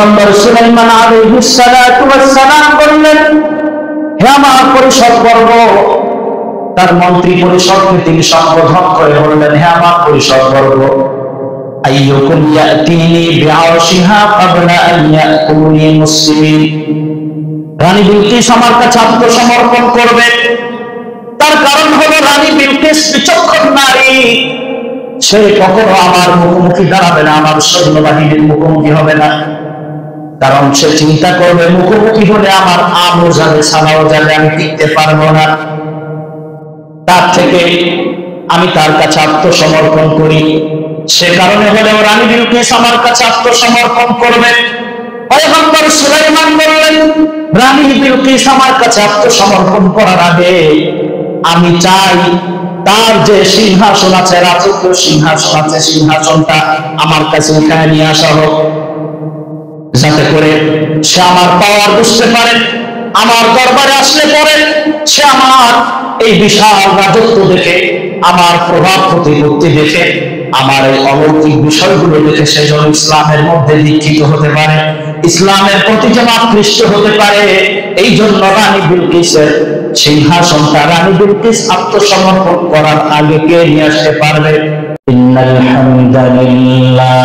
পয়গম্বর সুলাইমান আলাইহিস সালাতু ওয়াস সালাম বললেন, হে আমার পরিষদবর্গ, তার মন্ত্রী পরিষদকে তিনি সম্বোধন করে বললেন, হে আমার পরিষদবর্গ, আইয়ুকুম ইয়াতিনি বিআরশিহা ক্বাবলা আন ইয়াতুনি মুসলিমিন। রানী বিলকিস আমার কাছে আত্মসমর্পণ করবে। তার কারণ হলো রানী বিলকিস বিচক্ষণ নারী, সে কখনো আমার মুখোমুখি দাঁড়াবে না, আমার সৈন্যবাহিনীর মুখোমুখি হবে না। কারণ সে চিন্তা করবে মুখোমুখি হলে আমার আমও যাবে, সালাও যাবে, আমি টিকতে পারবো না। তার থেকে আমি তার কাছে আত্মসমর্পণ করি। সে কারণে হলেও রানী বিলকিস আমার কাছে আত্মসমর্পণ করবে। পয়গম্বর সুলাইমান বললেন, রানী বিলকিস আমার কাছে আত্মসমর্পণ করার আগে আমি চাই তার যে সিংহাসন আছে, রাজকীয় সিংহাসন আছে, সিংহাসনটা আমার কাছে উঠায় নিয়ে আসা হোক, যাতে করে সে আমার পাওয়ার বুঝতে পারে। আমার দরবারে আসলে পরে সে আমার এই বিশাল রাজত্ব দেখে, আমার প্রভাব প্রতিপত্তি দেখে, আমার এই অলৌকিক বিষয়গুলো দেখে সে যেন ইসলামের মধ্যে দীক্ষিত হতে পারে, ইসলামের প্রতি যেন আকৃষ্ট হতে পারে। এই জন্য রানী বিলকিসের সিংহাসনটা রানী বিলকিস আত্মসমর্পণ করার আগে কে নিয়ে আসতে পারবে? ইন্নাল হামদালিল্লাহ,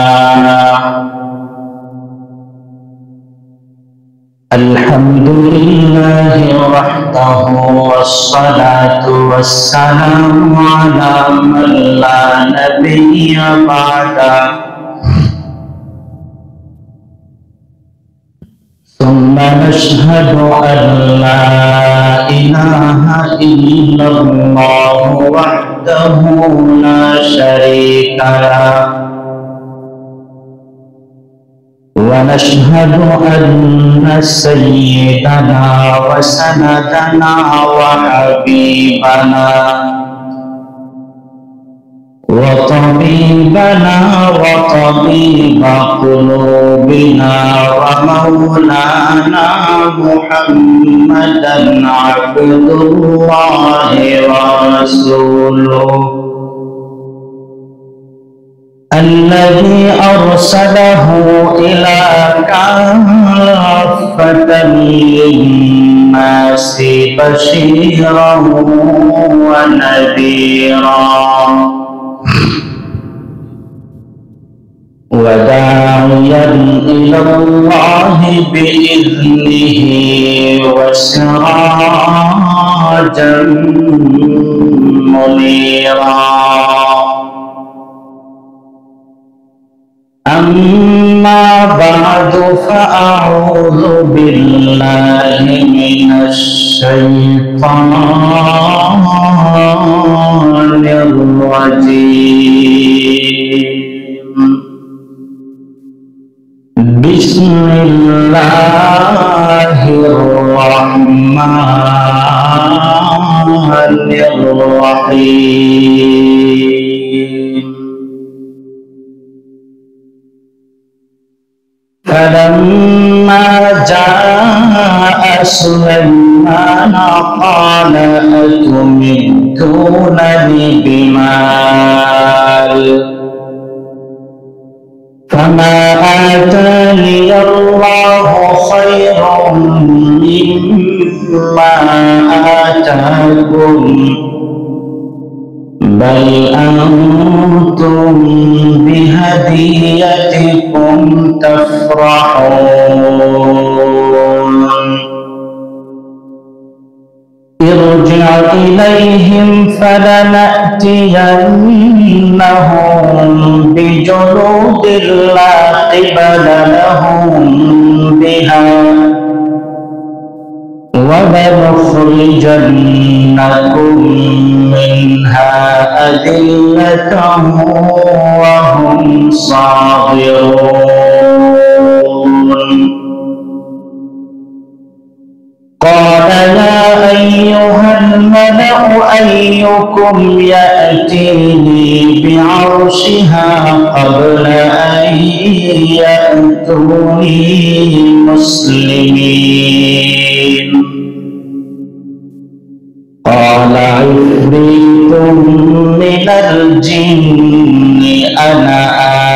আলহামদুলিল্লাহি ওয়াহদাহু ওয়াসসালাতু ওয়াসসালামু আলা মান লা নাবিয়্যা বা'দা। ثم نشهد أن لا إله إلا الله وحده لا شريك له، ونشهد أن سيدنا وسندنا وحبيبنا وطبيبنا وطبيب قلوبنا ومولانا محمدا عبد الله ورسوله الذي أرسله إلى كافة للناس بشيرا ونذيرا وداعيا إلى الله بإذنه وسراجا منيرا. أما بعد فأعوذ بالله من الشيطان الرجيم. بسم الله الرحمن الرحيم. فلما جاء سليمان قال أتمدونني بمال فما آتاني الله خير مما آتاكم بل أنتم بهديتكم تفرحون. ارجع إليهم فلنأتينهم بجنود لا قبل لهم بها ولنخرجنكم منها أذلة وهم صاغرون. قال يا أيها الملأ أيكم يأتيني بعرشها قبل أن يأتوني مسلمين. قال عفريت من الجن أنا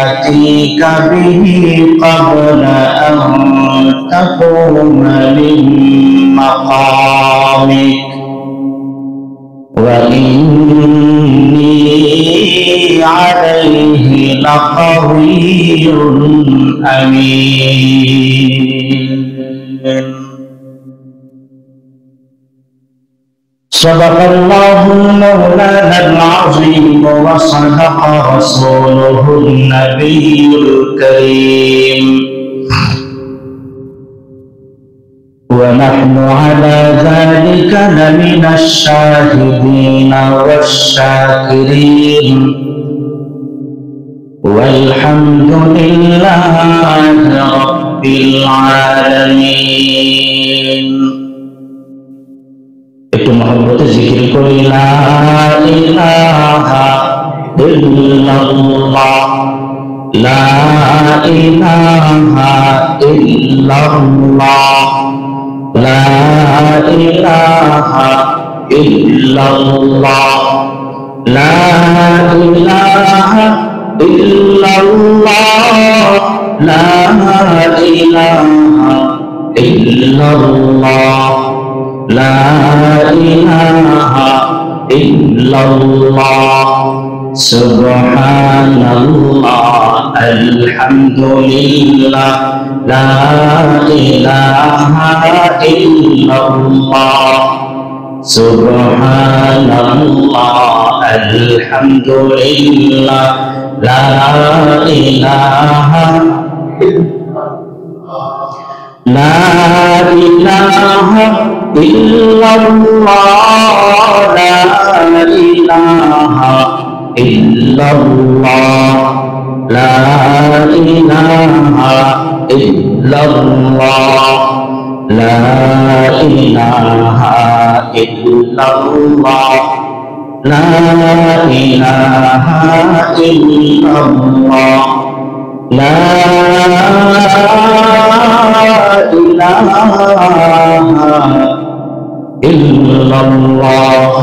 آتيك به قبل تقوم من مقامك وإني عليه لقوي أمين. صدق الله مولانا العظيم وصدق رسوله النبي الكريم ونحن على ذلك لمن الشاهدين والشاكرين والحمد لله رب العالمين. একটু মহব্বতে জিকির করি লা ইলাহা ইল্লাল্লাহ লা ইলাহা ইল্লাল্লাহ লা ইলাহা ইল্লাল্লাহ লা ইলাহা ইল্লাল্লাহ লা ইলাহা ইল্লাল্লাহ لا إله إلا الله سبحان الله الحمد لله لا إله إلا الله سبحان الله الحمد لله لا إله لا إله إلا الله لا إله إلا الله لا إله إلا الله لا إله إلا الله لا إله إلا الله لا إله إلا الله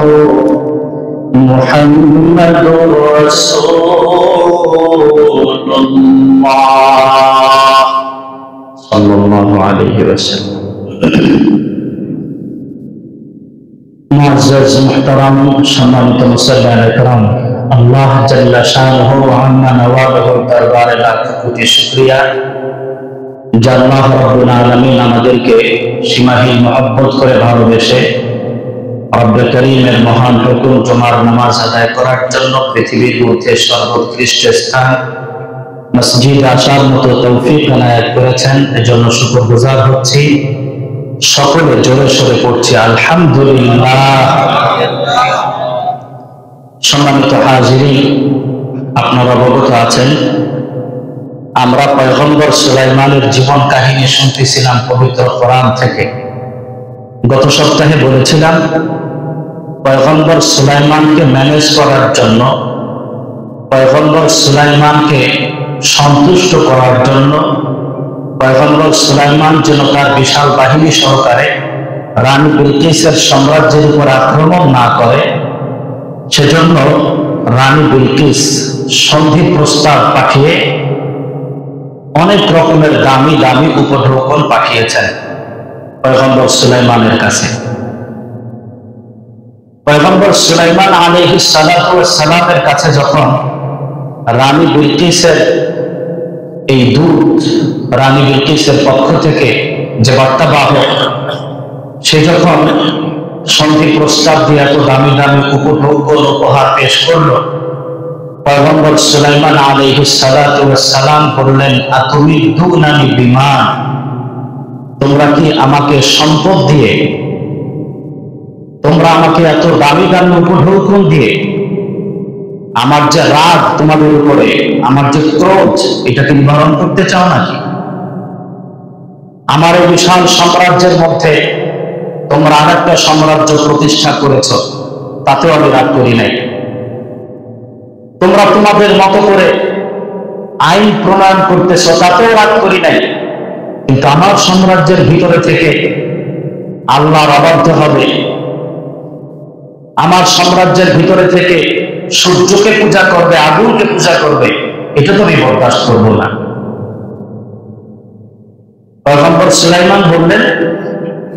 محمد رسول الله صلى الله عليه وسلم. معزز محترم সম্মানিত মুসল্লিয়ানে کرام, আল্লাহ জাল্লা শানুহু ওয়া আম্মা নওয়াবুহু দরবারে লাখ কোটি শুকরিয়া যে আল্লাহ রাব্বুল আলামিন আমাদেরকে সীমাহীন মহব্বত করে ভালোবেসে রব্বে কারীমের মহান হুকুম জুমার নামাজ আদায় করার জন্য পৃথিবীর মধ্যে সর্বোৎকৃষ্ট স্থান মসজিদ আসার মতো তৌফিক এনায়েত করেছেন, এজন্য শুকরগুজার হচ্ছি। সকলে জোরে সোরে পড়ছি আলহামদুলিল্লাহ। সম্মানিত হাজিরিন, আপনারা অবগত আছেন আমরা পয়গম্বর সুলাইমানের জীবন কাহিনী শুনতেছিলাম পবিত্র কোরআন থেকে। গত সপ্তাহে বলেছিলাম পয়গম্বর সুলাইমানকে ম্যানেজ করার জন্য, পয়গম্বর সুলাইমানকে সন্তুষ্ট করার জন্য, পয়গম্বর সুলাইমান যেন তার বিশাল বাহিনী সহকারে রানী বিলকিসের সাম্রাজ্যের উপর আক্রমণ না করে, সেজন্য রানী বিলকিস সন্ধি প্রস্তাব পাঠিয়ে অনেক রকমের দামি দামি উপঢৌকন পাঠিয়েছেন পয়গম্বর সুলাইমানের কাছে। পয়গম্বর সুলাইমান আলাইহিস সালাতু ওয়াস সালামের কাছে যখন রানী বিলকিসের এই দূত, রানী বিলকিসের পক্ষ থেকে যে বার্তাবাহক, সে যখন সন্ধি প্রস্তাব দিয়ে এত দামি দামি উপঢৌকন উপহার পেশ করলো, পয়গম্বর সুলাইমান আলাইহিস সালাতু ওয়াস সালাম বললেন, আতুমিদ্দুনানি বিমান, তোমরা কি আমাকে সম্পদ দিয়ে, তোমরা আমাকে এত দামি দামি উপঢৌকন দিয়ে আমার যে রাগ তোমাদের উপরে, আমার যে ক্রোধ, এটাকে নিবারণ করতে চাও নাকি? আমার এই বিশাল সাম্রাজ্যের মধ্যে তোমরা আরেকটা সাম্রাজ্য প্রতিষ্ঠা করেছ, তাতেও আমি রাগ করি নাই। তোমরা তোমাদের মতো করে আইন প্রণয়ন করতেছ, তাতেও রাগ করি নাই। কিন্তু আমার সাম্রাজ্যের ভিতরে থেকে আল্লাহর অবাধ্য হবে, আমার সাম্রাজ্যের ভিতরে থেকে সূর্যকে পূজা করবে, আগুনকে পূজা করবে, এটা তো আমি বরদাস্ত করবো না। পয়গম্বর সুলাইমান বললেন,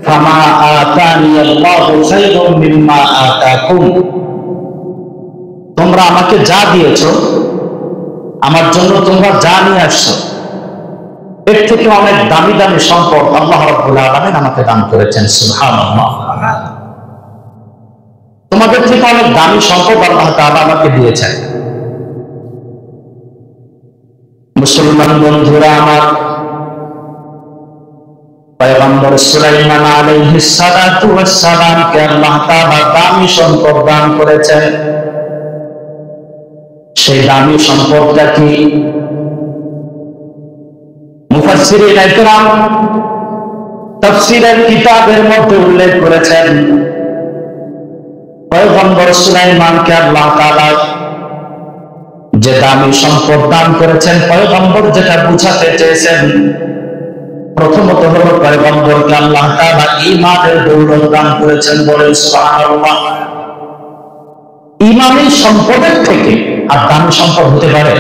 ফামা আতানি আল্লাহু খায়রুম মিম্মা আতাকুম, তোমরা আমাকে যা দিয়েছো, আমার জন্য তোমরা যা নিয়ে আসছো, এর থেকে অনেক দামি দামি সম্পদ আল্লাহ রাব্বুল আলামিন আমাকে দান করেছেন। সুবহানাল্লাহ। তোমাদের থেকে অনেক দামি সম্পদ আল্লাহ তাআলা আমাকে দিয়েছেন। মুসলমান বন্ধুরা আমার, পয়গম্বর সুলাইমান আলাইহিস সালাতু ওয়াস সালামকে আল্লাহ তাআলা দামি সম্পদ দান করেছেন। সেই দামি সম্পদটা কি? মুফাসসিরিন ইকরাম তাফসীরের কিতাবের মধ্যে উল্লেখ করেছেন, পয়গম্বর সুলাইমানকে আল্লাহ তাআলা যে দামি সম্পদ দান করেছেন, পয়গম্বর যেটা বুঝাতে চেয়েছেন, প্রথমত হলো পয়গম্বরকে আল্লাহ তাআলা ঈমানের দৌলত দান করেছেন। বলেন সুবহানাল্লাহ। ঈমানী সম্পদের থেকে আর দামি সম্পদ হতে পারে?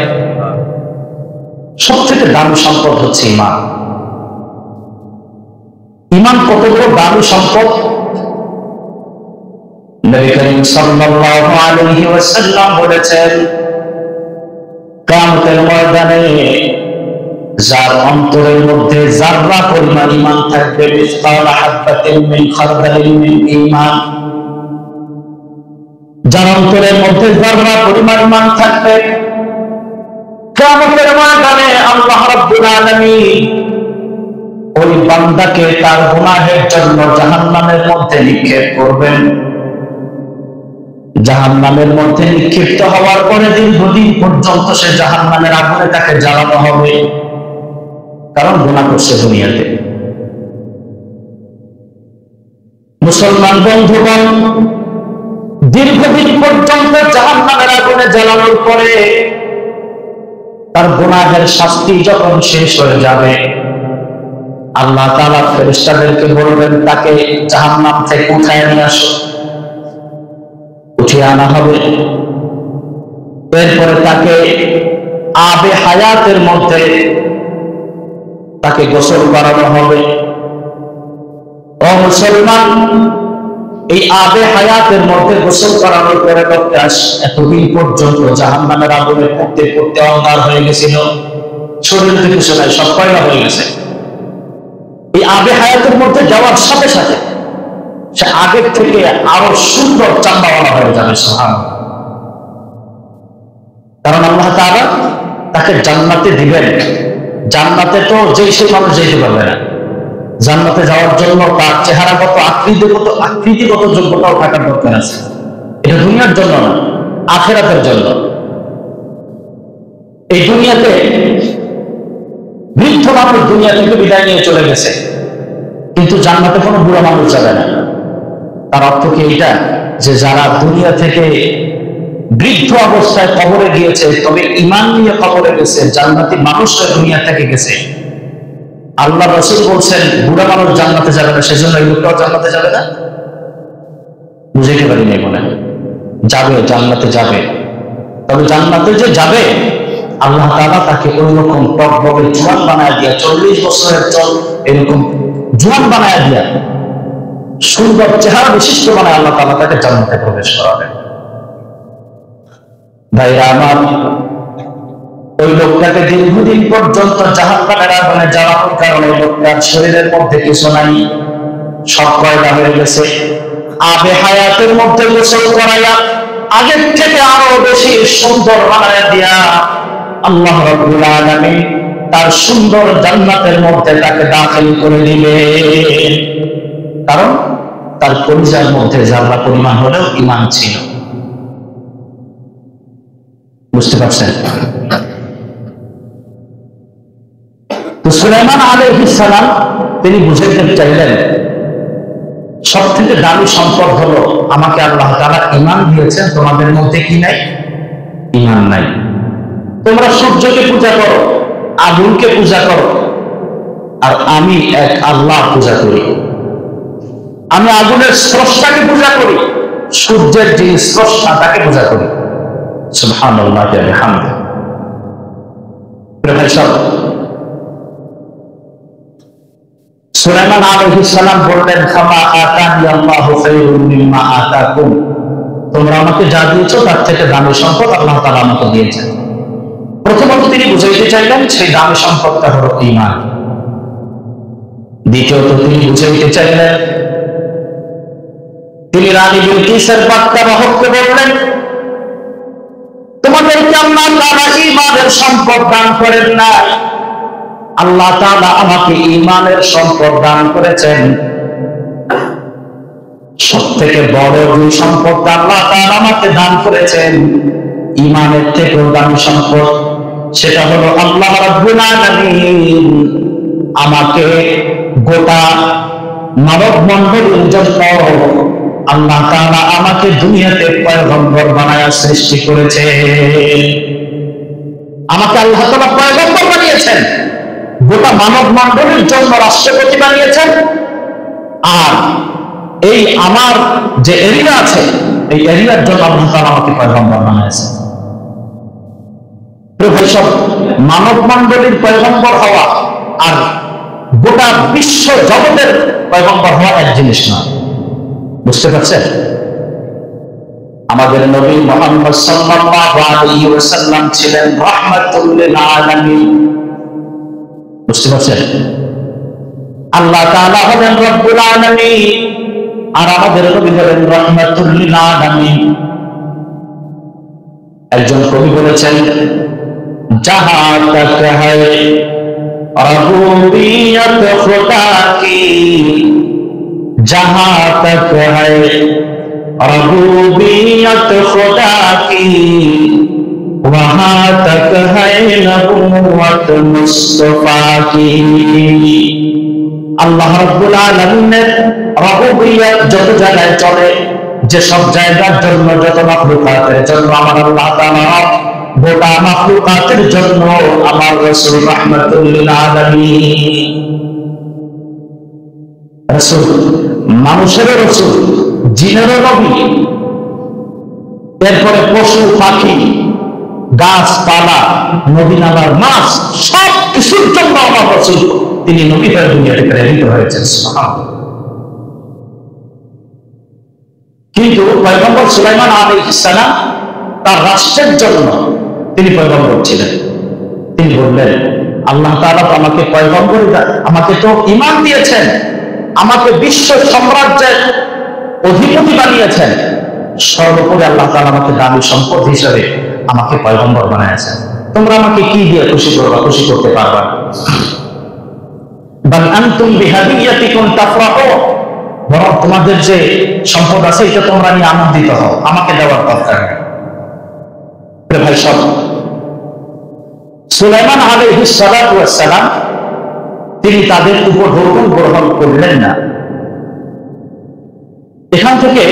সবথেকে দামি সম্পদ হচ্ছে ঈমান। ঈমান কত বড় দামি সম্পদ! নবী করিম সাল্লাল্লাহু আলাইহি ওয়াসাল্লাম বলেছেন, কিয়ামতের ময়দানে যার অন্তরের মধ্যে যাররা পরিমাণ ঈমান থাকবে, মিসকালা হাববাতিন মিন খারদালিন মিন ঈমান, যার অন্তরের মধ্যে যাররা পরিমাণ ঈমান থাকবে, কিয়ামতের ময়দানে আল্লাহ রাব্বুল আলামিন ওই বান্দাকে তার গুনাহের জন্য জাহান্নামের মধ্যে নিক্ষেপ করবেন। জাহান্নামের মধ্যে নিক্ষিপ্ত হওয়ার পরে দীর্ঘদিন পর্যন্ত সে জাহান্নামের আগুনে তাকে জ্বালানো হবে, কারণ গুনাহ করছে দুনিয়াতে। মুসলমান বন্ধুগণ, দীর্ঘদিন পর্যন্ত জাহান্নামের আগুনে জ্বালানোর পরে তার গুনাহের শাস্তি যখন শেষ হয়ে যাবে, আল্লাহ তাআলা ফেরেশতাদেরকে বলবেন, তাকে জাহান্নাম থেকে উঠায় নিয়ে আসো। উঠিয়ে আনা হবে। এরপরে তাকে আবে হায়াতের মধ্যে তাকে গোসল করানো হবে। ও মুসলমান, এই আবে হায়াতের মধ্যে গোসল করানোর পরে লোকটা এতদিন পর্যন্ত জাহান্নামের আগুনে পড়তে পড়তে অঙ্গার হয়ে গেছিল, শরীর থেকে শোনায় সব কয়লা হয়ে গেছে। এই আবে হায়াতের মধ্যে যাওয়ার সাথে সাথে সে আগের থেকে আরো সুন্দর চামড়াওয়ালা হয়ে যাবে। সুবহানাল্লাহ। কারণ আল্লাহ তাআলা তাকে জান্নাতে দিবেন। জান্নাতে তো যেই সেই মানুষ যেতে পারবে না। জান্নাতে যাওয়ার জন্য তার চেহারাগত আকৃতিগত যোগ্যতাও থাকার দরকার আছে। এটা দুনিয়ার জন্য না, আখিরাতের জন্য। এই দুনিয়াতে বৃদ্ধ মানুষ দুনিয়া থেকে বিদায় নিয়ে চলে গেছে, কিন্তু জান্নাতে কোনো বুড়া মানুষ যাবে না। তার অর্থ কি এটা যে যারা দুনিয়া থেকে বৃদ্ধ অবস্থায় কবরে গিয়েছে, তবে ঈমান নিয়ে কবরে গেছে, জান্নাতি মানুষরা দুনিয়া থেকে গেছে, আল্লাহ রাসূল বলছেন বুড়া মানুষ জান্নাতে যাবে না, সেজন্য এই লোকটাও জান্নাতে যাবে না? বুঝাইতে পারি নাই মনে হয়। যাবে, জান্নাতে যাবে। তবে জান্নাতে যে যাবে, আল্লাহ তাআলা তাকে ওইরকম টকবকে জোয়ান বানায় দিয়া, 40 বছরের চল এরকম জোয়ান বানায় দিয়া, সুন্দর চেহারা বিশিষ্ট বানায় আল্লাহ তাআলা তাকে জান্নাতে প্রবেশ করাবেন। ভাইরা আমার, ওই লোকটাকে দীর্ঘদিন পর্যন্ত জাহান্নামের আগুনে জ্বালানোর কারণে লোকটার শরীরের মধ্যে কিছু নাই, সব কয়লা হয়ে গেছে। আবে হায়াতের মধ্যে গোসল করাইয়া আগের থেকে আরো বেশি সুন্দর বানায়া দিয়া আল্লাহ রাব্বুল আলামিন তার সুন্দর জান্নাতের মধ্যে তাকে দাখিল করে দিবেন। কারণ তার কলিজার মধ্যে যারা পরিমাণ হলেও ঈমান ছিল। বুঝতে পারছেন? তো সুলাইমান আলাইহিস সালাম তিনি বুঝাইতে চাইলেন, সব থেকে দামি সম্পদ হলো আমাকে আল্লাহ তাআলা ঈমান দিয়েছেন, তোমাদের মধ্যে কি নাই? ঈমান নাই। তোমরা সূর্যকে পূজা করো, আগুনকে পূজা করো, আর আমি এক আল্লাহ পূজা করি। আমি আগুনের স্রষ্টাকে পূজা করি, সূর্যের যে স্রষ্টা তাকে পূজা করি। সুবহানাল্লাহ ওয়া বিহামদিহি। সুলাইমান আলাইহিস সালাম বললেন, খামা আতানি আল্লাহু খায়রুম মিম্মা আতাকুম, তোমরা আমাকে যা দিয়েছো তার থেকে দামি সম্পদ আল্লাহ তাআলা আমাকে দিয়েছেন। প্রথমত তিনি বুঝাইতে চাইলেন সেই দামি সম্পদটা হলো ঈমান। দ্বিতীয়ত তিনি বুঝাইতে চাইলেন, তিনি রানী বিলকিসের বার্তা বাহককে বললেন, তোমাদেরকে আল্লাহ তাআলা ঈমানের সম্পদ দান করেন না, আল্লাহ তাআলা আমাকে ঈমানের সম্পদ দান করেছেন। সবথেকে বড় যে সম্পদ আল্লাহ তাআলা আমাকে দান করেছেন, ঈমানের থেকেও দামি সম্পদ, সেটা হলো আল্লাহ রাব্বুল আলামিন আমাকে গোটা মানব মণ্ডলীর জন্য আল্লাহ তাআলা আমাকে দুনিয়াতে পয়গম্বর বানায়া সৃষ্টি করেছে। আমাকে আল্লাহ তাআলা পয়গম্বর বানিয়েছেন, গোটা মানব মণ্ডলীর জন্য রাষ্ট্রপতি বানিয়েছেন। আর এই আমার যে এরিয়া আছে, এই এরিয়ার জন্য আল্লাহ তাআলা আমাকে পয়গম্বর বানিয়েছেন। সব মানব মণ্ডলীর পয়গম্বর হওয়া আর গোটা বিশ্ব জগতের পয়গম্বর হওয়া এক জিনিস না, বুঝতে পারছেন? আমাদের নবী মুহাম্মদ সাল্লাল্লাহু আলাইহি ওয়াসাল্লাম ছিলেন রাহমাতুল লিল আলামিন, বুঝতে পারছেন? আল্লাহ তাআলা হলেন রব্বুল আলামিন আর আমাদের নবী হলেন রাহমাতুল লিল আলামিন। একজন কবি বলেছেন, जहां तक है रबूबियत खुदा की, जहां तक है रबूबियत खुदा की, वहां तक है नबुव्वत मुस्तफा की। আল্লাহ রাব্বুল আলামিনের রবুবিয়ত যত জায়গায় চলে, যে সব জায়গার জন্য, যত মাখলুকাতের জন্য আমার আল্লাহ তাআলা গোটা মাখলুকাতের জন্য আমার রাসূল রাহমাতুল লিল আলামিন। রাসূল মানুষের রাসূল, জিনের নবী, এরপরে পশু পাখি গাছপালা নদী নালার মাছ সব কিছুর জন্য আমার রাসূল তিনি নবী হয়ে দুনিয়াতে প্রেরিত হয়েছেন। সুবহানাল্লাহ। কিন্তু পয়গম্বর সুলাইমান আলাইহিস সালাম তার রাষ্ট্রের জন্য তিনি পয়গম্বর ছিলেন। তিনি বললেন, আল্লাহ তাআলা আমাকে পয়গম্বর, আমাকে তো ঈমান দিয়েছেন, আমাকে বিশ্ব সাম্রাজ্যের অধিপতি বানিয়েছেন, সর্বোপরি আল্লাহ তাআলা আমাকে দামি সম্পদ হিসেবে আমাকে পয়গম্বর বানিয়েছেন। তোমরা আমাকে কি দিয়ে খুশি করবা? খুশি করতে পারবা? বাল আনতুম বিহাদিয়াতিকুম তাফরাহুন, বরং তোমাদের যে সম্পদ আছে এটা তোমরা নিয়ে আনন্দিত হও, আমাকে দেওয়ার দরকার নেই। ভাই সব সুলাইমান আলাইহিস সালাতু ওয়াস সালাম তিনি তাদের উপর হুকুম গ্রহণ করলেন না। এখান থেকে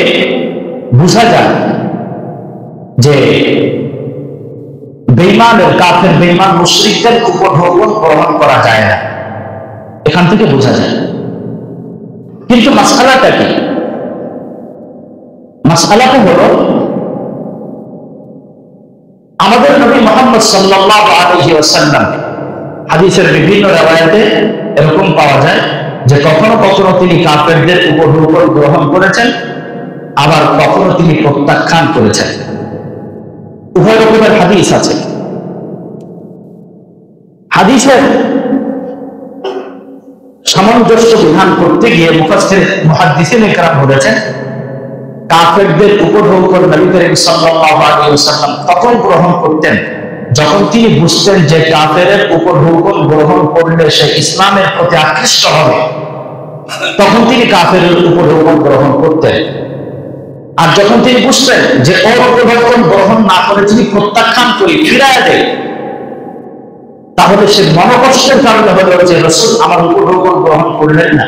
বোঝা যায় যে বেঈমানের, কাফের বেঈমান মুশরিকদের উপর হুকুম গ্রহণ করা যায় না, এখান থেকে বোঝা যায়। কিন্তু মাসআলাটা কি? মাসআলাটা হলো, আমাদের নবী মুহাম্মদ সাল্লাল্লাহু আলাইহি ওয়াসাল্লাম হাদিসের বিভিন্ন riwayate এরকম পাওয়া যায় যে কখনো কখনো তিনি কাফেরদের উপর হুকুম গ্রহণ করেছেন, আবার কখনো তিনি প্রত্যাখ্যান করেছেন। উভয় রকমের হাদিস আছে। হাদিসের সামঞ্জস্য বিধান করতে গিয়ে মুহাদ্দিসিনে কেরাম বলেছেন, কাফেরদের উপর হুকুম নবী করিম সাল্লাল্লাহু আলাইহি ওয়াসাল্লাম তখন গ্রহণ করতেন যখন তিনি বুঝতেন যে কাফেরের উপর হুকুম গ্রহণ করলে সে ইসলামের প্রতি আকৃষ্ট হবে, তখন তিনি কাফেরের উপর হুকুম গ্রহণ করতেন। আর যখন তিনি বুঝতেন যে ওর উপর হুকুম গ্রহণ না করে তিনি প্রত্যাখ্যান করে ফিরায় দেয়, তাহলে সে মনোকষ্টের কারণে হলেও যে রাসূল আমার উপর হুকুম গ্রহণ করলেন না,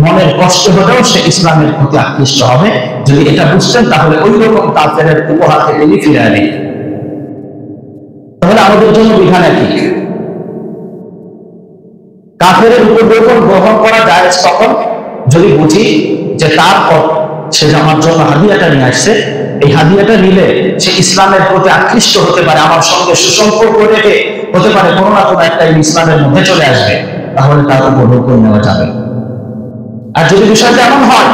মনের কষ্ট হলেও সে ইসলামের প্রতি আকৃষ্ট হবে, যদি এটা বুঝতেন তাহলে ওই রকম কাফেরের উপহার থেকে তিনি ফিরায় দেয়। তাহলে আমাদের জন্য বিধান একই, কাফেরের উপর হুকুম গ্রহণ করা জায়েজ তখন যদি বুঝি যে তারপর সে আমার জন্য হাদিয়াটা নিয়ে আসছে, এই হাদিয়াটা নিলে সে ইসলামের প্রতি আকৃষ্ট হতে পারে, আমার সঙ্গে সুসম্পর্ক রেখে হতে পারে কোনো না কোনো একটা ইসলামের মধ্যে চলে আসবে, তাহলে তার উপর হুকুম নেওয়া যাবে। আর যদি বিষয়টা এমন হয়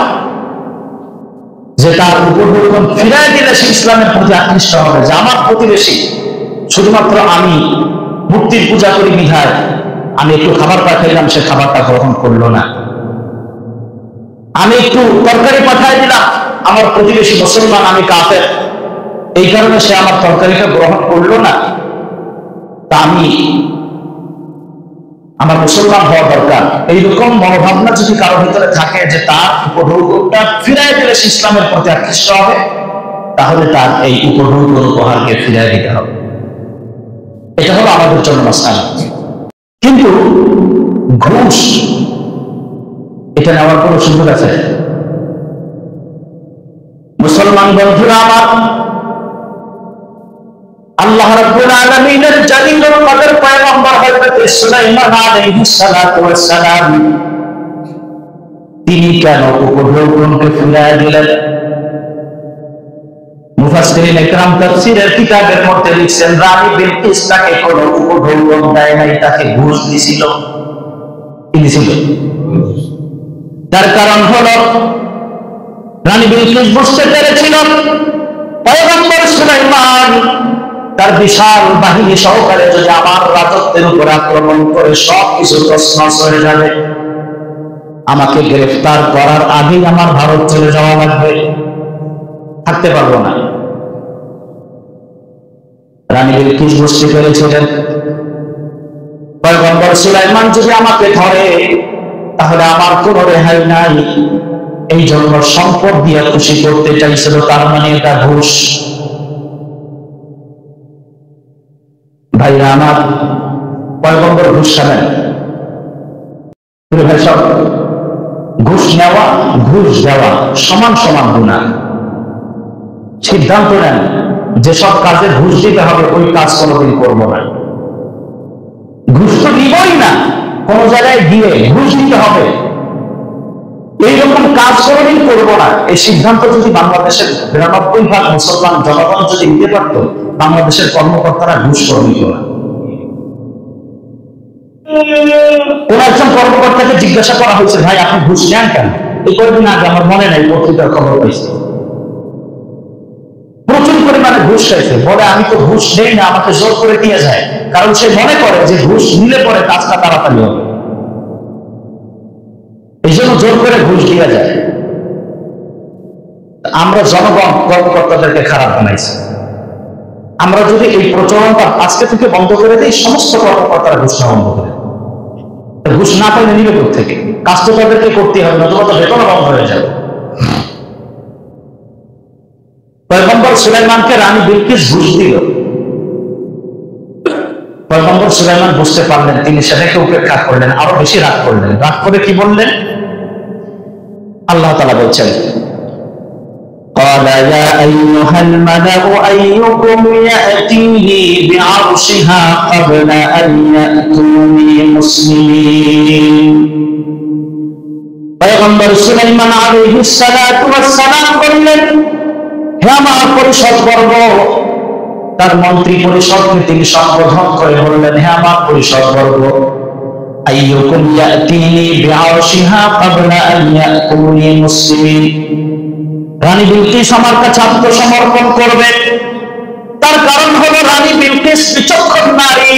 যে তার উপঢৌকন ফিরাই দিলে সে ইসলামের প্রতি আকৃষ্ট হবে, যে আমার প্রতিবেশী শুধুমাত্র আমি মূর্তির পূজা করি বিধায় আমি একটু খাবার পাঠাইলাম, সে খাবারটা গ্রহণ করলো না, আমি একটু তরকারি পাঠাই দিলাম, আমার প্রতিবেশী মুসলমান আমি কাফের, এই কারণে সে আমার তরকারিটা গ্রহণ করলো না, তা আমি আমার মুসলমান হওয়া দরকার, এইরকম মনোভাবনা যদি কারোর ভিতরে থাকে যে তার উপঢৌকনটা ফিরাই দিলে সে ইসলামের প্রতি আকৃষ্ট হবে, তাহলে তার এই উপঢৌকন উপহারকে ফিরাই দিতে হবে। এটা হলো আমাদের জন্য মাসআলা। কিন্তু ঘুষ এটা নেওয়ার কোনো সুযোগ আছে? মুসলমান বন্ধুরা আমার, আল্লাহ রাব্বুল আলামিনের জালিলুল কদর পয়গম্বর হযরত সুলাইমান আলাইহিস সালাতু ওয়াস সালাম তিনি কেন উপঢৌকনকে ফিরাই দিলেন? মুফাসসিরিন ইকরাম তাফসীরের কিতাবের মধ্যে লিখছেন, রানী বিলকিস তাকে কোনো উপঢৌকন দেয় নাই, তাকে ঘুষ দিছিল। কি দিছিল? তার কারণ হলো রানী বিলকিস বুঝতে পেরেছিল পয়গম্বর সুলাইমান তার বিশাল বাহিনী সহকারে যদি আমার রাজত্বের উপর আক্রমণ করে সবকিছু তছনছ হয়ে যাবে, আমাকে গ্রেফতার করার আগেই আমার ভারত চলে যাওয়া লাগবে, থাকতে পারবো না। রানী বিলকিস বুঝতে পেরেছিলেন পয়গম্বর সুলাইমান যদি আমাকে ধরে তাহলে আমার কোনো রেহাই নাই, এই জন্য সম্পদ দিয়ে খুশি করতে চাইছিল, তার মানে এটা ঘুষ। ভাইরা আমার, পয়গম্বর ঘুষ খাবেন? ভাই সব ঘুষ নেওয়া ঘুষ দেওয়া সমান সমান গুনাহ। সিদ্ধান্ত নেন যেসব কাজে ঘুষ দিতে হবে ওই কাজ কোনোদিন করবো না। ঘুষ তো দিবই না, কোন জায়গায় গিয়ে ঘুষ দিতে হবে এইরকম কাজ কোনোদিন করবো না, এই সিদ্ধান্ত যদি বাংলাদেশের ৯২% মুসলমান জনগণ যদি নিতে পারতো, বাংলাদেশের কর্মকর্তারা ঘুষ করে নিত না। কোন একজন কর্মকর্তাকে জিজ্ঞাসা করা হয়েছে, ভাই আপনি ঘুষ নেন কেন? এই কয়েকদিন আগে, আমার মনে নাই, পত্রিকার খবর পাইছি, প্রচুর পরিমাণে ঘুষ চাইছে। বলে আমি তো ঘুষ নেই না, আমাকে জোর করে দিয়ে যায়, কারণ সে মনে করে যে ঘুষ নিলে পরে কাজটা তাড়াতাড়ি হবে, এই জন্য জোর করে ঘুষ দিয়ে যায়। আমরা জনগণ কর্মকর্তাদেরকে খারাপ বানাইছি। আমরা যদি এই প্রচলনটা আজকে থেকে বন্ধ করে দিই, সমস্ত কর্মকর্তারা ঘুষ নেওয়া বন্ধ করে। ঘুষ না পেলে নিবে থেকে কাজ তো তাদেরকে করতে হবে, নতুবা তো বেতন বন্ধ হয়ে যাবে। পয়গম্বর সুলাইমানকে রানী বিলকিস ঘুষ দিল। পয়গম্বর সুলাইমান বুঝতে পারলেন, তিনি সেটাকে উপেক্ষা করলেন, আরো বেশি রাগ করলেন। রাগ করে কি বললেন? আল্লাহ তাআলা বলছেন, قال يا أيها الملأ أيكم يأتيني بعرشها قبل أن يأتوني مسلمين। পয়গম্বর সুলাইমান আলাইহিস সালাতু ওয়াস সালাম বললেন, হে আমার পরিষদবর্গ, তার মন্ত্রী পরিষদকে তিনি সম্বোধন করে বললেন, হে আমার পরিষদবর্গ, আইয়ুকুম ইয়াতিনি বিআরশিহা ক্বাবলা আন ইয়াতুনি মুসলিমিন। রানী বিলকিস আমার কাছে আত্মসমর্পণ করবে। তার কারণ হলো রানী বিলকিস বিচক্ষণ নারী,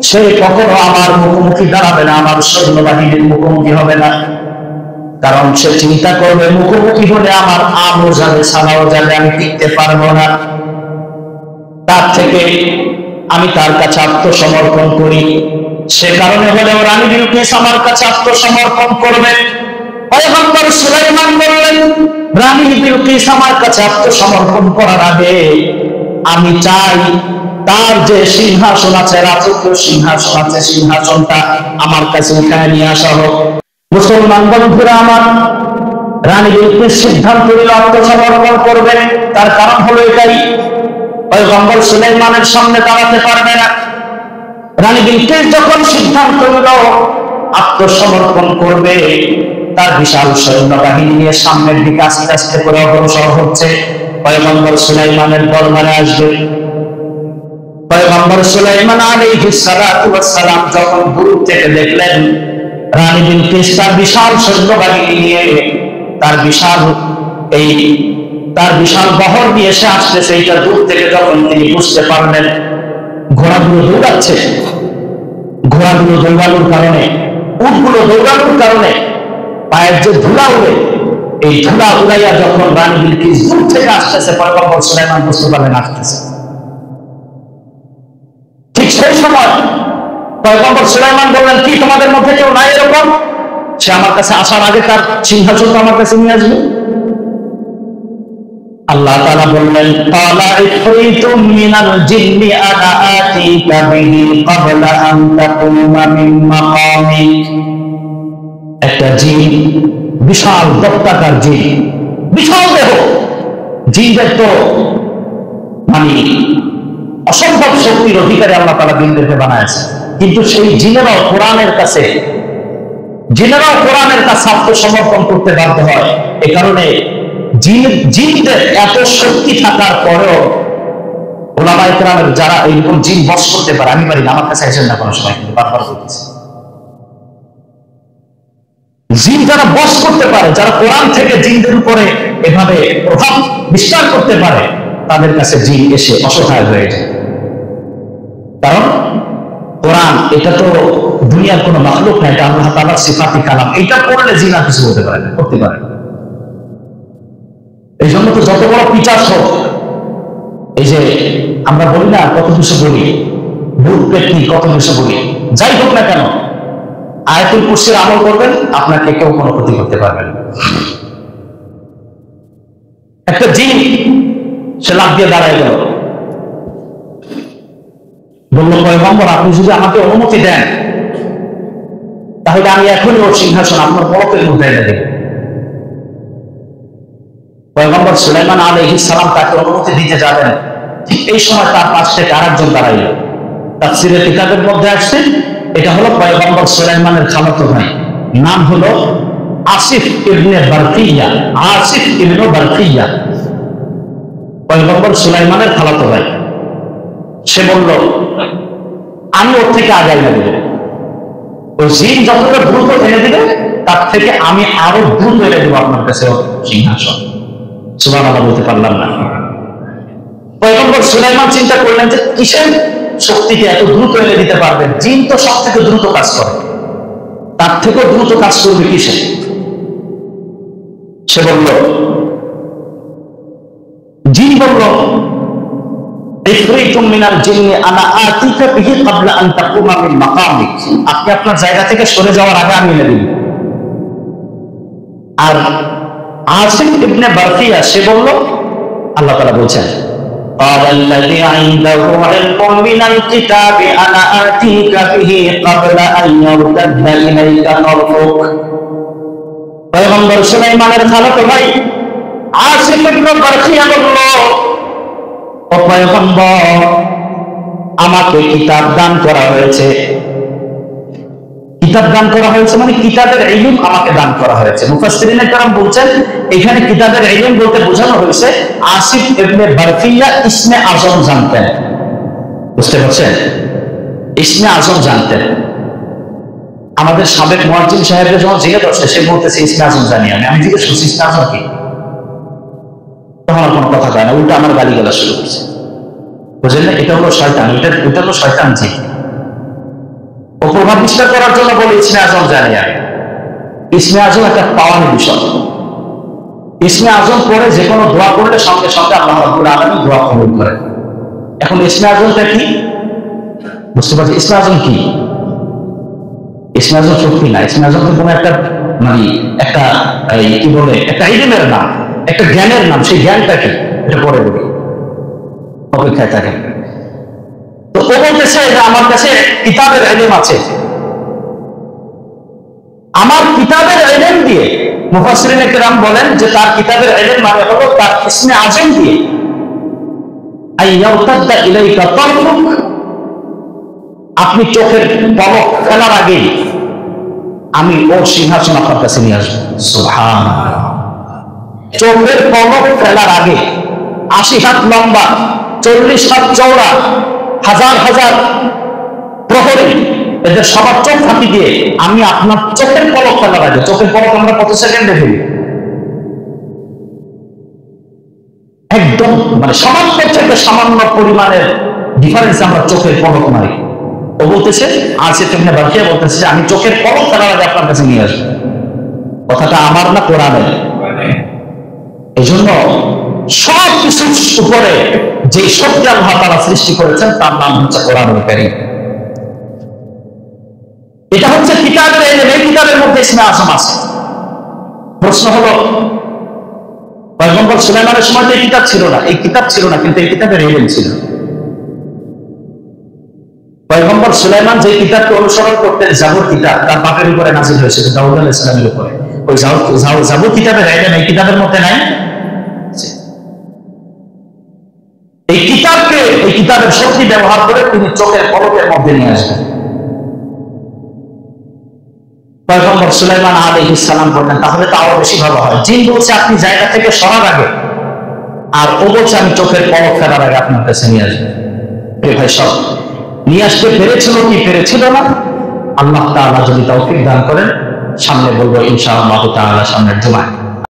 সে কখনো আমার মুখোমুখি দাঁড়াবে না, আমার সৈন্যবাহিনীর মুখোমুখি হবে না, কারণ সে চিন্তা করবে মুখোমুখি হলে আমার আমও যাবে, সালাও যাবে, আমি টিকতে পারবো না। তার থেকে আমি তার কাছে আত্মসমর্পণ করি। সে কারণে হলেও রানী বিলকিস আমার কাছে আত্মসমর্পণ করবে। পয়গম্বর সুলাইমান বললেন, রানী বিলকিস আমার কাছে আত্মসমর্পণ করার আগে আমি চাই তার যে সিংহাসন আছে, রাজকীয় সিংহাসন আছে, সিংহাসনটা আমার কাছে উঠায় নিয়ে আসা হোক। মুসলমান বন্ধুরা আমার, রানী বিলকিস সিদ্ধান্ত নিল আত্মসমর্পণ করবে। তার কারণ হলো এটাই, পয়গম্বর সুলাইমানের সামনে দাঁড়াতে পারবে না। রানী বিলকিস যখন সিদ্ধান্ত নিল আত্মসমর্পণ করবে, তার বিশাল সৈন্যবাহিনী নিয়ে সামনের দিকে আস্তে আস্তে করে অগ্রসর হচ্ছে। পয়গম্বর সুলাইমানের দরবারে আসবে। পয়গম্বর সুলাইমান আলাইহিস সালাতু ওয়াস সালাম যখন দূর থেকে দেখলেন রানী বিলকিস তার বিশাল সৈন্যবাহিনী নিয়ে তার বিশাল বহর নিয়ে এসে আসতেছে। এইটা দূর থেকে যখন তিনি বুঝতে পারলেন, ঘোড়াগুলো দৌড়াচ্ছে, ঘোড়াগুলো দৌড়ানোর কারণে, উটগুলো দৌড়ানোর কারণে পায়ের যে ধুলা উড়ে, এই ধুলা উড়াইয়া যখন রানী বিলকিস দূর থেকে আসতেছে, পয়গম্বর সুলাইমান বুঝতে পারলেন আসতেছে। ঠিক সেই সময় পয়গম্বর সুলাইমান বললেন, কি তোমাদের মধ্যে কেউ নাই এরকম? সে আমার কাছে আসার আগে তার সিংহাসন আমার কাছে নিয়ে আসবে। আল্লাহ তাআলা বললেন, ক্বালা ইফরিতুম মিনাল জিন্নি আনা আতীকা বিহি ক্বাবলা আন তাকুমা মিন মাকামিক। একটা জিন, বিশাল দত্তাকার জিন, বিশাল দেহ, জিনদের তো মানে অসম্ভব শক্তির অধিকারী আল্লাহ তাআলা জিনদেরকে বানায়েছে। কিন্তু সেই জিনেরাও কোরআনের কাছে আত্মসমর্পণ করতে বাধ্য হয়। এ কারণে জিনদের এত শক্তি থাকার পরেও ওলামায়ে কেরামের যারা এইরকম জিন বশ করতে পারে, আমি পারি না, আমার কাছে আসেন না কোনো সময়, কিন্তু বারবার বলতেছি, জিন যারা বশ করতে পারে, যারা কোরআন থেকে জিনদের উপরে এভাবে প্রভাব বিস্তার করতে পারে, তাদের কাছে জিন এসে অসহায় হয়ে যায়। কারণ কোরআন এটা তো দুনিয়ার কোনো মাখলুক না, এটা আল্লাহ তাআলার সিফাতি কালাম। এটা পড়লে জিন আর কিছু করতে পারে না, করতে পারে না। এই জন্য তো যত বড় পিচাস হোক, এই যে আমরা বলি না, কত কিছু বলি, ভূত পেটনি, কত কিছু বলি, যাই হোক না কেন, আয়াতুল কুরসির আমল করবেন, আপনাকে কেউ কোনো ক্ষতি করতে পারবে না। একটা জিন সে লাফ দিয়ে দাঁড়ায় গেল, বলল, পয়গম্বর আপনি যদি আমাকে অনুমতি দেন, তাহলে আমি এখনই ওর সিংহাসন আপনার পলকের মধ্যে এনে দেব। পয়গম্বর সুলাইমান আলাইহিস সালাম তাকে অনুমতি দিতে যাবেন, ঠিক এই সময় তার পাশ থেকে আরেকজন দাঁড়াইল। তাফসীরের কিতাবের মধ্যে আসছে, এটা হলো পয়গম্বর সুলাইমানের খালাতো ভাই, নাম হলো আসিফ ইবনে বারকিয়া। আসিফ ইবনে বারকিয়া পয়গম্বর সুলাইমানের খালাতো ভাই। সে বলল, আমি ওর থেকে আগাই না দেব, ওই জিন যতটা দ্রুত এনে দিবে, তার থেকে আমি আরো দ্রুত এনে দেবো আপনার কাছে সিংহাসন। সুবহানাল্লাহ বলতে পারলাম না। পয়গম্বর সুলাইমান চিন্তা করলেন যে কিসের শক্তিকে এত দ্রুত এনে দিতে পারবেন? জিন তো সব থেকে দ্রুত কাজ করে, তার থেকেও দ্রুত কাজ করবে কিসে? সে বলল, জিন বলল, ইফরিতুম মিনাল জিন্নি আনা আতীকা বিহি ক্বাবলা আন তাকুমা মিন মাকামিক। আপনি আপনার জায়গা থেকে সরে যাওয়ার আগে আমি এনে দিব। আর আসিফ ইবনে বারকিয়া সে বলল, আল্লাহ তাআলা বলছেন, ক্বালাল্লাযী ইনদাহু ইলমুম মিনাল কিতাবি আনা আতীকা বিহি ক্বাবলা আন ইয়ারতাদ্দা ইলাইকা তারফুক। পয়গম্বর সুলাইমানের খালাতো ভাই আসিফ ইবনে বারকিয়া বলল, ও পয়গম্বর, আমাকে কিতাব দান করা হয়েছে। কিতাব দান করা হয়েছে মানে কিতাবের ইলম আমাকে দান করা হয়েছে। মুফাসসিরিনে কেরাম বলছেন, এখানে কিতাবের ইলম বলতে বোঝানো হয়েছে আসিফ ইবনে বারকিয়া ইসমে আজম জানতেন। বুঝতে পারছেন? ইসমে আজম জানতেন। আমাদের সাবেক মুয়াজ্জিন সাহেবকে যখন জিজ্ঞেস করছে, সে বলতেছে ইসমে আজম জানি আমি জিজ্ঞেস করছি ইসমে আজম কি, তখন আর কোনো কথা কয় না, উল্টা আমার গালি গালা শুরু করছে। বুঝলেন না? এটা হলো শয়তান, এটা হলো শয়তান জিন। ও প্রভাব বিস্তার করার জন্য বলে ইসমে আজম জানি আমি। ইসমে আজম একটা পাওয়ার বিষয়। ইসমে আজম পড়ে যে কোনো দোয়া করলে সঙ্গে সঙ্গে আল্লাহ রাব্বুল আলামিন দোয়া কবুল করেন। এখন ইসমে আজমটা কি বুঝতে পারছি? ইসমে আজম কি? ইসমে আজম শক্তি না, ইসমে আজম কোনো একটা মানে একটা কি বলে একটা ইলমের নাম, একটা জ্ঞানের নাম। সেই জ্ঞানটা কি এটা পরে বলি, অপেক্ষায় থাকেন। তো ও বলতেছে যে আমার কাছে কিতাবের ইলম আছে, আমার কিতাবের ইলম দিয়ে, মুফাসসিরিনে কেরাম বলেন যে তার কিতাবের ইলম মানে হলো তার ইসমে আজম দিয়ে আইয়াউতাদ্দা ইলাইকা তারফুক, আপনি চোখের পলক ফেলার আগে আমি ওর সিংহাসন আপনার কাছে নিয়ে আসবো। সুবহানাল্লাহ। চোখের পলক ফেলার আগে ৮০ হাত লম্বা, ৪০ হাত চওড়া, হাজার হাজার প্রহরী এদের সবার চোখ ফাঁকি দিয়ে আমি আপনার চোখের পলক ফেলার আগে, চোখের পলক আমরা কত সেকেন্ডে ফেলি, একদম মানে সামান্য থেকে সামান্য পরিমাণের ডিফারেন্স আমরা চোখের পলক মারি। ও বলতেছে আসিফ ইবনে বারকিয়া বলতেছে যে আমি চোখের পলক ফেলার আগে আপনার কাছে নিয়ে আসবো। কথাটা আমার না, কোরআনের। এই জন্য সব কিছুর উপরে যে সত্য আল্লাহ তাআলা সৃষ্টি করেছেন তার নাম হচ্ছে কোরআনুল কারীম। এটা হচ্ছে কিতাবের ইলম, এই কিতাবের মধ্যে ইসমে আযম আছে। প্রশ্ন হলো পয়গম্বর সুলাইমানের সময় তো এই কিতাব ছিল না, এই কিতাব ছিল না, কিন্তু এই কিতাবের ইলম ছিল। পয়গম্বর সুলাইমান যে কিতাবকে অনুসরণ করতেন, জাবুর কিতাব, তার বাপের উপরে নাযিল হয়েছিল, দাউদ আলাইহিস সালামের উপরে। ওই জাবুর কিতাবের ইলম এই কিতাবের মধ্যে নাই। এই কিতাবকে, এই কিতাবের শক্তি ব্যবহার করে তিনি চোখের পলকের মধ্যে নিয়ে আসবেন। পয়গম্বর সুলাইমান আলাইহিস সালাম বললেন তাহলে তো আরো বেশি ভালো হয়। জিন বলছে আপনি জায়গা থেকে সরার আগে, আর ও বলছে আমি চোখের পলক ফেলার আগে আপনার কাছে নিয়ে আসবো। ভাই সব নিয়ে আসতে পেরেছিল কি পেরেছিল না, আল্লাহ তাআলা যদি তৌফিক দান করেন সামনে বলবো ইনশাআল্লাহ তাআলা সামনের জুমায়।